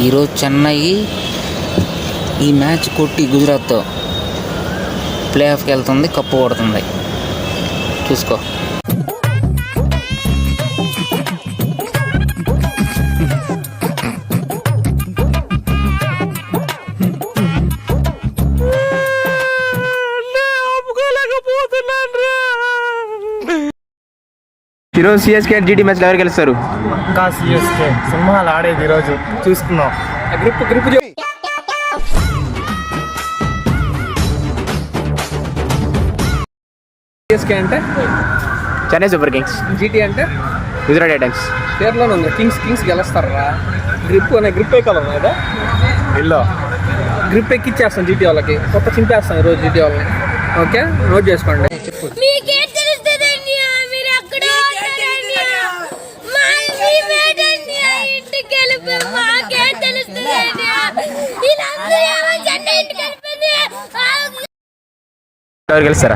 ఈరోజు చెన్నై ఈ మ్యాచ్ కొట్టి గుజరాత్తో ప్లే ఆఫ్కి వెళ్తుంది, కప్పు కొడుతుంది. చూసుకో. ఈరోజు సిఎస్కే జీటీ మ్యాచ్లో ఎవరు గెలుస్తారు? ఇంకా సిఎస్కే సింహాలు ఆడేది ఈరోజు చూసుకున్నాం. గ్రిప్ సిఎస్కే అంటే చెన్నై సూపర్ కింగ్స్, జీటీ అంటే గుజరాత్ టైటన్స్. పేర్లోనే ఉంది కింగ్స్ గెలుస్తారా. గ్రిప్ ఎక్కాలి కదా, ఇల్లో గ్రిప్ ఎక్కిచ్చేస్తాం జీటీ వాళ్ళకి, కొత్త చింపేస్తాం ఈరోజు జీటీ వాళ్ళని. ఓకే, నోట్ చేసుకోండి. ఎవరు గెలుస్తారా?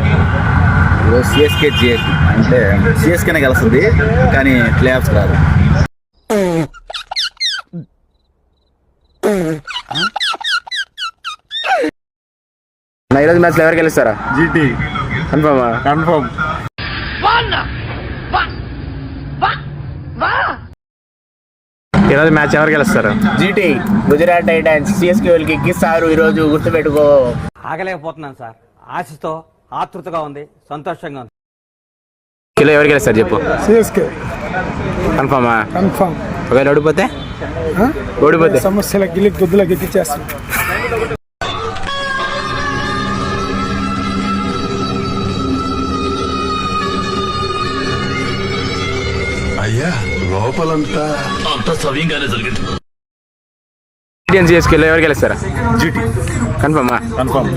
ఈరోజు సిఎస్కే అంటే సిఎస్కేనే గెలుస్తుంది, కానీ ప్లే ఆఫ్స్ రాదు. ఈరోజు మ్యాచ్లో ఎవరు గెలుస్తారా? GT confirm. ఈరోజు మ్యాచ్ ఎవరు గెలుస్తారు? GT Gujarat Titans. సిఎస్కే వాళ్ళకి ఎక్కిస్తారు ఈరోజు, గుర్తుపెట్టుకో. ఆగలేకపోతున్నాను సార్, ఆశతో ఆతృతగా ఉంది, సంతోషంగా ఉంది. కిలో ఎవరు గెలుస్తారు చెప్పు? సిఎస్కే కన్ఫర్మా? కన్ఫర్మ్. ఒకవేళ ఓడిపోతే సమస్యల గిల్లి గుద్దులకి ఎక్కిచ్చేస్తాం. అయ్యా లోపలంతా అంత సవ్యంగానే జరిగింది. సిఎస్కేలో ఎవరు గెలుస్తారా? జీటీ కన్ఫర్మా? కన్ఫర్మ్.